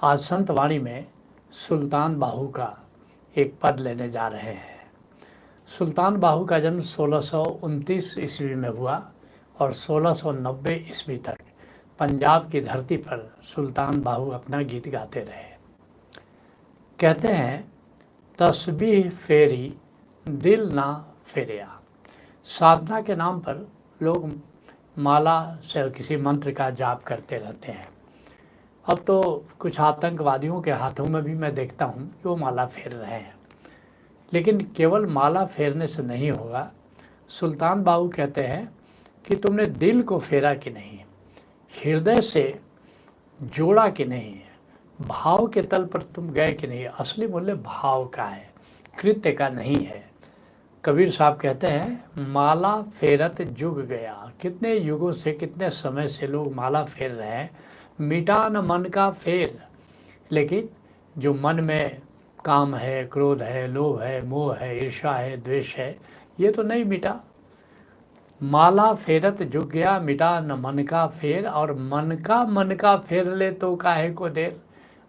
आज संतवाणी में सुल्तान बाहू का एक पद लेने जा रहे हैं। सुल्तान बाहू का जन्म 1629 ईस्वी में हुआ और 1690 ईस्वी तक पंजाब की धरती पर सुल्तान बाहू अपना गीत गाते रहे। कहते हैं, तस्बीह फेरी दिल ना फेरिया। साधना के नाम पर लोग माला से किसी मंत्र का जाप करते रहते हैं। अब तो कुछ आतंकवादियों के हाथों में भी मैं देखता हूँ कि वो माला फेर रहे हैं, लेकिन केवल माला फेरने से नहीं होगा। सुल्तान बाहू कहते हैं कि तुमने दिल को फेरा कि नहीं, हृदय से जोड़ा कि नहीं, भाव के तल पर तुम गए कि नहीं। असली मूल्य भाव का है, कृत्य का नहीं है। कबीर साहब कहते हैं, माला फेरत जुग गया। कितने युगों से, कितने समय से लोग माला फेर रहे हैं, मिटा न मन का फेर। लेकिन जो मन में काम है, क्रोध है, लोभ है, मोह है, ईर्ष्या है, द्वेष है, ये तो नहीं मिटा। माला फेरत जुग गया, मिटा न मन का फेर। और मन का फेर ले तो काहे को देर।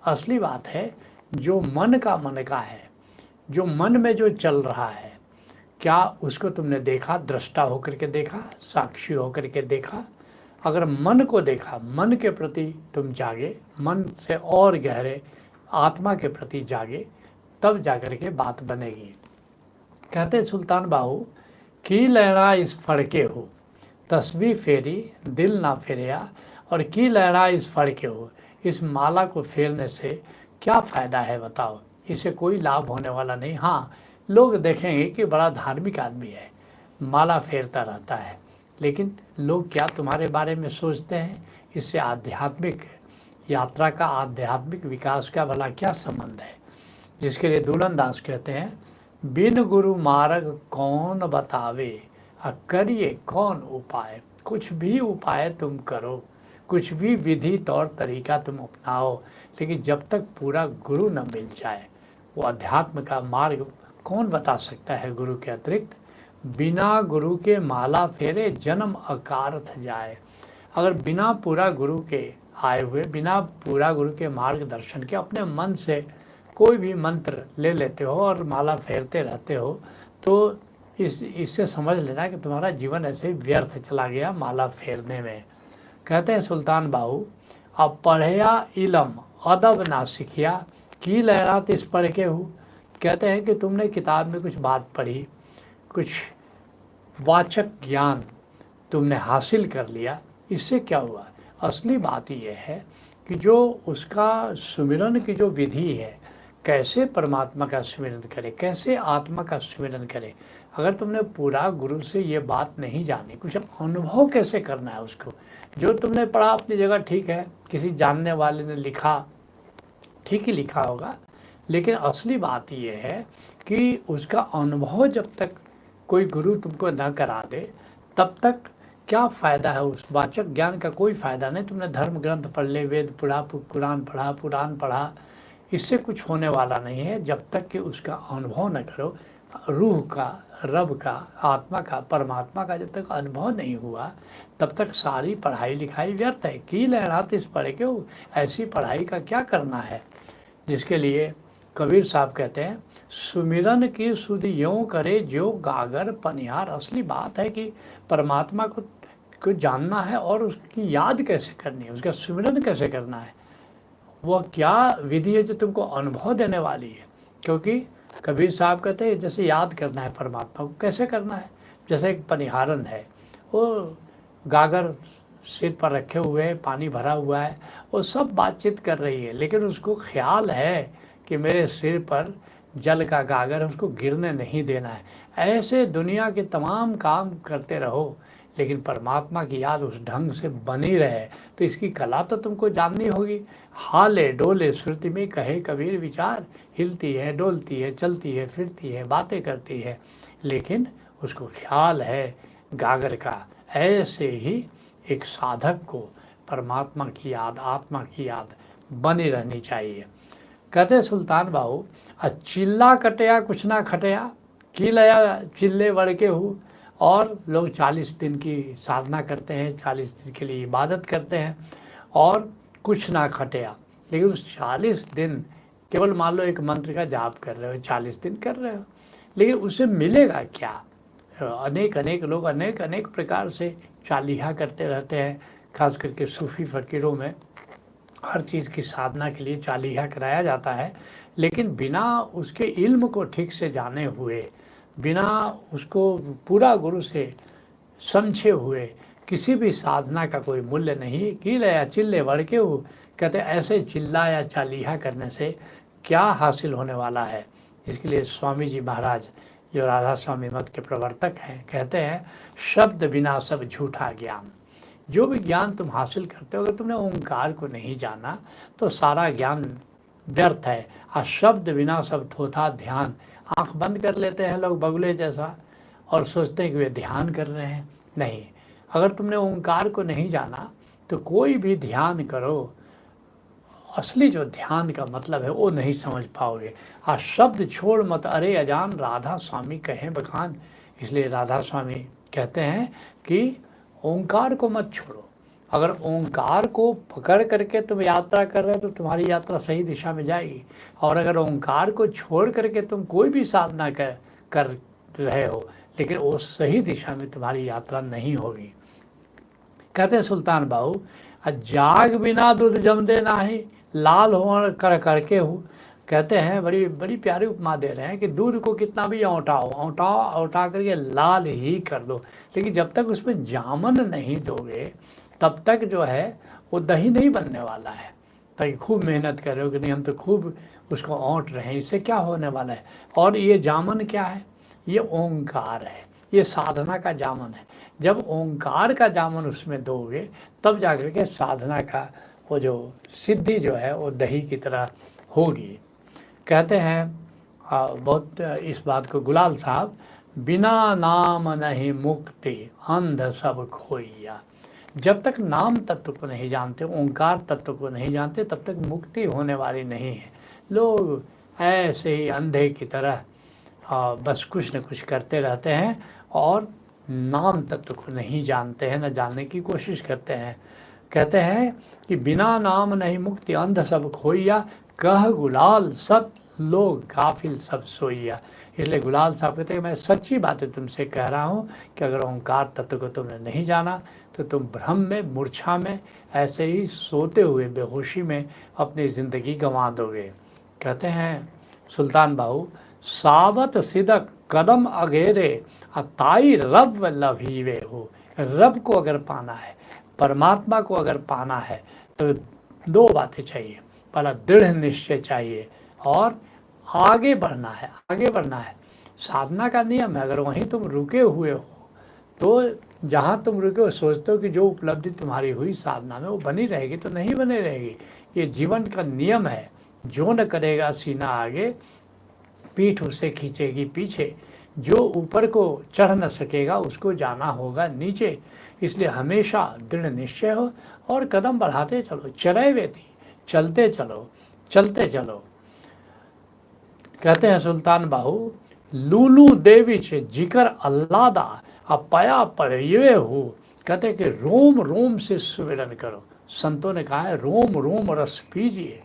असली बात है, जो मन का है, जो मन में जो चल रहा है, क्या उसको तुमने देखा, दृष्टा होकर के देखा, साक्षी होकर के देखा। अगर मन को देखा, मन के प्रति तुम जागे, मन से और गहरे आत्मा के प्रति जागे, तब जाकर के बात बनेगी। कहते सुल्तान बाहू, की लहरा इस फड़के हो, तस्बीह फेरी दिल ना फेरिया। और की लहरा इस फड़के हो, इस माला को फेरने से क्या फ़ायदा है बताओ। इसे कोई लाभ होने वाला नहीं। हाँ, लोग देखेंगे कि बड़ा धार्मिक आदमी है, माला फेरता रहता है, लेकिन लोग क्या तुम्हारे बारे में सोचते हैं। इससे आध्यात्मिक यात्रा का, आध्यात्मिक विकास का भला क्या संबंध है। जिसके लिए दुल्हन दास कहते हैं, बिन गुरु मार्ग कौन बतावे, करिए कौन उपाय। कुछ भी उपाय तुम करो, कुछ भी विधि तौर तरीका तुम अपनाओ, लेकिन जब तक पूरा गुरु न मिल जाए, वो अध्यात्म का मार्ग कौन बता सकता है गुरु के अतिरिक्त। बिना गुरु के माला फेरे जन्म अकारथ जाए। अगर बिना पूरा गुरु के आए हुए, बिना पूरा गुरु के मार्गदर्शन के अपने मन से कोई भी मंत्र ले लेते हो और माला फेरते रहते हो, तो इससे समझ लेना कि तुम्हारा जीवन ऐसे ही व्यर्थ चला गया माला फेरने में। कहते हैं सुल्तान बाहू, अब पढ़या इलम अदब ना सीखिया, की लहरात इस पढ़ के हूँ। कहते हैं कि तुमने किताब में कुछ बात पढ़ी, कुछ वाचक ज्ञान तुमने हासिल कर लिया, इससे क्या हुआ। असली बात यह है कि जो उसका सुमिरन की जो विधि है, कैसे परमात्मा का सुमिरन करे, कैसे आत्मा का सुमिरन करे। अगर तुमने पूरा गुरु से ये बात नहीं जानी, कुछ अनुभव कैसे करना है उसको। जो तुमने पढ़ा अपनी जगह ठीक है, किसी जानने वाले ने लिखा, ठीक ही लिखा होगा, लेकिन असली बात यह है कि उसका अनुभव जब तक कोई गुरु तुमको न करा दे, तब तक क्या फ़ायदा है। उस वाचक ज्ञान का कोई फ़ायदा नहीं। तुमने धर्म ग्रंथ पढ़ ले, वेद पढ़ा, कुरान पढ़ा, पुराण पढ़ा, इससे कुछ होने वाला नहीं है जब तक कि उसका अनुभव न करो। रूह का, रब का, आत्मा का, परमात्मा का जब तक अनुभव नहीं हुआ, तब तक सारी पढ़ाई लिखाई व्यर्थ है। की लहरात इस पढ़े क्यों, ऐसी पढ़ाई का क्या करना है। जिसके लिए कबीर साहब कहते हैं, सुमिरन की सुध यों करे जो गागर पनिहार। असली बात है कि परमात्मा को जानना है और उसकी याद कैसे करनी है, उसका सुमिरन कैसे करना है। वह क्या विधि है जो तुमको अनुभव देने वाली है। क्योंकि कबीर साहब कहते हैं, जैसे याद करना है परमात्मा को, कैसे करना है। जैसे एक पनिहारन है, वो गागर सिर पर रखे हुए है, पानी भरा हुआ है, वो सब बातचीत कर रही है, लेकिन उसको ख्याल है कि मेरे सिर पर जल का गागर है, उसको गिरने नहीं देना है। ऐसे दुनिया के तमाम काम करते रहो, लेकिन परमात्मा की याद उस ढंग से बनी रहे। तो इसकी कला तो तुमको जाननी होगी। हाले डोले श्रुति में कहे कबीर विचार, हिलती है, डोलती है, चलती है, फिरती है, बातें करती है, लेकिन उसको ख्याल है गागर का। ऐसे ही एक साधक को परमात्मा की याद, आत्मा की याद बनी रहनी चाहिए। कहते सुल्तान बाहू, चिल्ला कटया कुछ ना खटया, की लया चिल्ले बढ़ के हूँ। और लोग 40 दिन की साधना करते हैं, 40 दिन के लिए इबादत करते हैं और कुछ ना खटया, लेकिन उस 40 दिन केवल मान लो एक मंत्र का जाप कर रहे हो, 40 दिन कर रहे हो, लेकिन उससे मिलेगा क्या? अनेक अनेक लोग अनेक अनेक प्रकार से चालीहा करते रहते हैं, खास करके सूफ़ी फ़कीरों में हर चीज़ की साधना के लिए चालीहा कराया जाता है, लेकिन बिना उसके इल्म को ठीक से जाने हुए, बिना उसको पूरा गुरु से समझे हुए किसी भी साधना का कोई मूल्य नहीं। कीले या चिल्ले वड़के हो, कहते ऐसे चिल्ला या चालीहा करने से क्या हासिल होने वाला है। इसके लिए स्वामी जी महाराज, जो राधा स्वामी मत के प्रवर्तक हैं, कहते हैं शब्द बिना सब झूठा ज्ञान। जो भी ज्ञान तुम हासिल करते हो, अगर तुमने ओंकार को नहीं जाना तो सारा ज्ञान व्यर्थ है। और शब्द बिना सब थोथा ध्यान। आंख बंद कर लेते हैं लोग बगुले जैसा और सोचते हैं कि वे ध्यान कर रहे हैं। नहीं, अगर तुमने ओंकार को नहीं जाना तो कोई भी ध्यान करो, असली जो ध्यान का मतलब है वो नहीं समझ पाओगे। आ शब्द छोड़ मत अरे अजान, राधा स्वामी कहें बखान। इसलिए राधा स्वामी कहते हैं कि ओंकार को मत छोड़ो। अगर ओंकार को पकड़ करके तुम यात्रा कर रहे हो तो तुम्हारी यात्रा सही दिशा में जाएगी। और अगर ओंकार को छोड़ करके तुम कोई भी साधना कर रहे हो, लेकिन वो सही दिशा में तुम्हारी यात्रा नहीं होगी। कहते हैं सुल्तान बाहू, जाग बिना दूध जमदे नाही, लाल हो कर करके हो। कहते हैं बड़ी बड़ी प्यारी उपमा दे रहे हैं कि दूध को कितना भी औंटाओ, औंटा करके लाल ही कर दो, लेकिन जब तक उसमें जामन नहीं दोगे तब तक जो है वो दही नहीं बनने वाला है। ताकि खूब मेहनत कर रहे हो कि नहीं हम तो खूब उसको औंट रहे हैं, इससे क्या होने वाला है। और ये जामन क्या है? ये ओंकार है, ये साधना का जामन है। जब ओंकार का जामन उसमें दोगे तब जाकर के साधना का वो जो सिद्धि जो है वो दही की तरह होगी। कहते हैं बहुत इस बात को गुलाल साहब, बिना नाम नहीं मुक्ति अंध सब खोइया। जब तक नाम तत्व को नहीं जानते, ओंकार तत्व को नहीं जानते, तब तक मुक्ति होने वाली नहीं है। लोग ऐसे ही अंधे की तरह बस कुछ न कुछ करते रहते हैं और नाम तत्व को नहीं जानते हैं, न जानने की कोशिश करते हैं। कहते हैं कि बिना नाम नहीं मुक्ति अंध सब खोइया, कह गुलाल सत लोग गाफिल सब सोइया। इसलिए गुलाल साहब कहते हैं मैं सच्ची बातें तुमसे कह रहा हूँ कि अगर ओंकार तत्व को तुमने नहीं जाना तो तुम भ्रम में, मूर्छा में, ऐसे ही सोते हुए बेहोशी में अपनी ज़िंदगी गंवा दोगे। कहते हैं सुल्तान बाहू, सावत सिदक कदम अगेरे ताई रब लभीवे हो। रब को अगर पाना है, परमात्मा को अगर पाना है तो दो बातें चाहिए। पहला दृढ़ निश्चय चाहिए और आगे बढ़ना है, आगे बढ़ना है। साधना का नियम है, अगर वहीं तुम रुके हुए हो तो जहाँ तुम रुके हो सोचते हो कि जो उपलब्धि तुम्हारी हुई साधना में वो बनी रहेगी, तो नहीं बनी रहेगी। ये जीवन का नियम है। जो न करेगा सीना आगे, पीठ उससे खींचेगी पीछे। जो ऊपर को चढ़ न सकेगा उसको जाना होगा नीचे। इसलिए हमेशा दृढ़ निश्चय हो और कदम बढ़ाते चलो, चले वेती, चलते चलो, चलते चलो। कहते हैं सुल्तान बाहू, लूलू देवी से जिकर अल्लादा अपया पढ़िए हो। कहते हैं कि रोम रोम से सुमिरन करो। संतों ने कहा है रोम रोम रस पीजिए,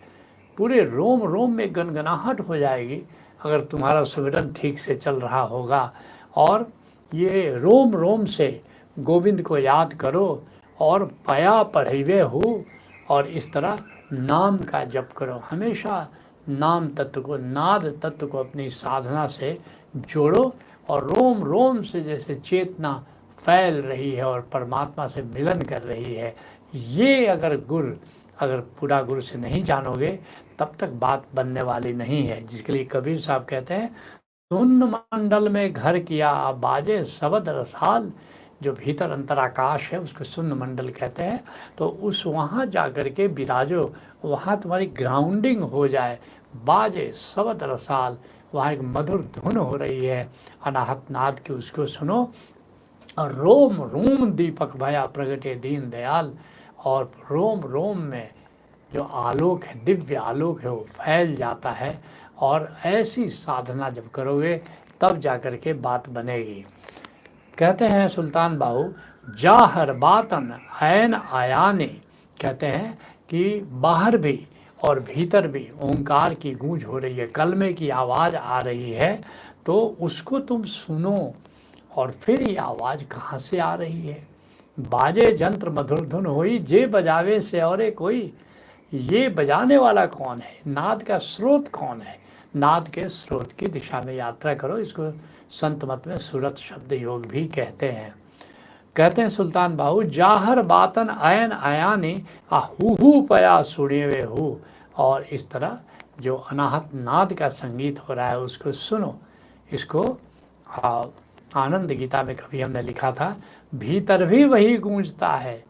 पूरे रोम रोम में गनगनाहट हो जाएगी अगर तुम्हारा सुमिरन ठीक से चल रहा होगा। और ये रोम रोम से गोविंद को याद करो और पया पढ़िए हो, और इस तरह नाम का जप करो। हमेशा नाम तत्व को, नाद तत्व को अपनी साधना से जोड़ो और रोम रोम से जैसे चेतना फैल रही है और परमात्मा से मिलन कर रही है, ये अगर पूरा गुरु से नहीं जानोगे तब तक बात बनने वाली नहीं है। जिसके लिए कबीर साहब कहते हैं, सुन मंडल में घर किया बाजे शबद रसाल। जो भीतर अंतराकाश है उसको सुन्न मंडल कहते हैं। तो उस वहाँ जा कर के विराजो, वहाँ तुम्हारी ग्राउंडिंग हो जाए, बाजे शबद रसाल, वहाँ एक मधुर धुन हो रही है अनाहत नाद की, उसको सुनो। और रोम रोम दीपक भया प्रगटे दीन दयाल, और रोम रोम में जो आलोक है, दिव्य आलोक है, वो फैल जाता है। और ऐसी साधना जब करोगे तब जाकर के बात बनेगी। कहते हैं सुल्तान बाहू, जाहर बातन ऐन आयाने। कहते हैं कि बाहर भी और भीतर भी ओंकार की गूंज हो रही है, कलमे की आवाज़ आ रही है, तो उसको तुम सुनो। और फिर ये आवाज़ कहाँ से आ रही है? बाजे जंत्र मधुर धुन होई, जे बजावे से और कोई। ये बजाने वाला कौन है? नाद का स्रोत कौन है? नाद के स्रोत की दिशा में यात्रा करो। इसको संत मत में सुरत शब्द योग भी कहते हैं। कहते हैं सुल्तान बाहू, जाहर बातन आयन आयानी आहू पया सुने हु। और इस तरह जो अनाहत नाद का संगीत हो रहा है उसको सुनो। इसको आनंद गीता में कभी हमने लिखा था, भीतर भी वही गूंजता है।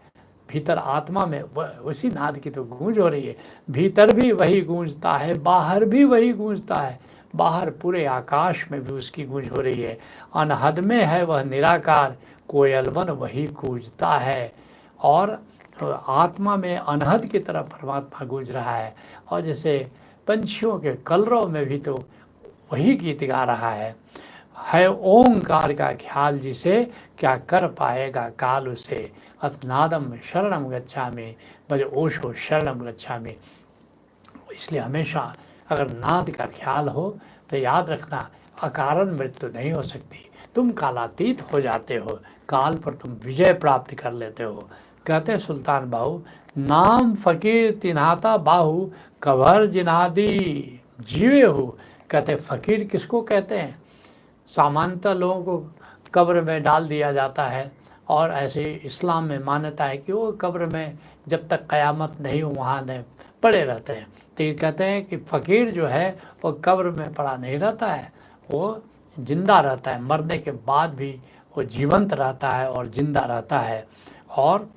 भीतर आत्मा में उसी नाद की तो गूंज हो रही है, भीतर भी वही गूंजता है, बाहर भी वही गूंजता है। बाहर पूरे आकाश में भी उसकी गूंज हो रही है। अनहद में है वह निराकार, कोयलवन वही गूंजता है। और आत्मा में अनहद की तरफ परमात्मा गूंज रहा है। और जैसे पंछियों के कलरव में भी तो वही गीत गा रहा है ओंकार का ख्याल जिसे, क्या कर पाएगा काल उसे। अतनादम शरणम गच्छामि, भज ओशो शरणम गच्छामि। इसलिए हमेशा अगर नाद का ख्याल हो तो याद रखना, अकारण मृत्यु नहीं हो सकती। तुम कालातीत हो जाते हो, काल पर तुम विजय प्राप्त कर लेते हो। कहते हैं सुल्तान बाहू, नाम फ़कीर तिन्हाता बाहू, कभर जिनादी जीवे हो। कहते फ़कीर किसको कहते हैं? सामान्यतः लोगों को कब्र में डाल दिया जाता है, और ऐसे इस्लाम में मान्यता है कि वो कब्र में जब तक क़यामत नहीं हो वहाँ नहीं पड़े रहते हैं। तो ये कहते हैं कि फ़कीर जो है वो कब्र में पड़ा नहीं रहता है, वो जिंदा रहता है, मरने के बाद भी वो जीवंत रहता है और ज़िंदा रहता है। और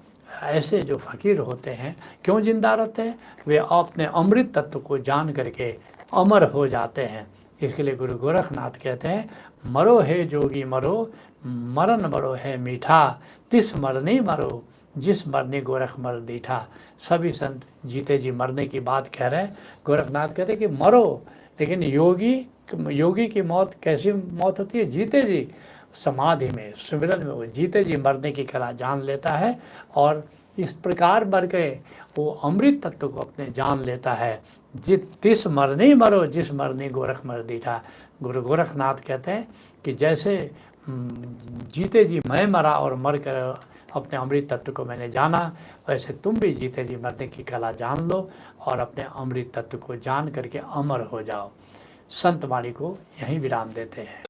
ऐसे जो फ़कीर होते हैं क्यों जिंदा रहते हैं? वे अपने अमृत तत्व को जान करके अमर हो जाते हैं। इसके लिए गुरु गोरखनाथ कहते हैं, मरो है जोगी मरो, मरण मरो है मीठा, तिस मरनी मरो, जिस मरनी गोरख मर दीठा। सभी संत जीते जी मरने की बात कह रहे हैं। गोरखनाथ कहते हैं कि मरो, लेकिन योगी की मौत कैसी मौत होती है? जीते जी समाधि में, सिमरन में वो जीते जी मरने की कला जान लेता है, और इस प्रकार मर गए वो अमृत तत्व को अपने जान लेता है। तिस मरनी मरो, जिस मरनी गोरख मर दीठा। गुरु गोरखनाथ कहते हैं कि जैसे जीते जी मैं मरा और मर कर अपने अमृत तत्व को मैंने जाना, वैसे तुम भी जीते जी मरने की कला जान लो और अपने अमृत तत्व को जान करके अमर हो जाओ। संत वाणी को यहीं विराम देते हैं।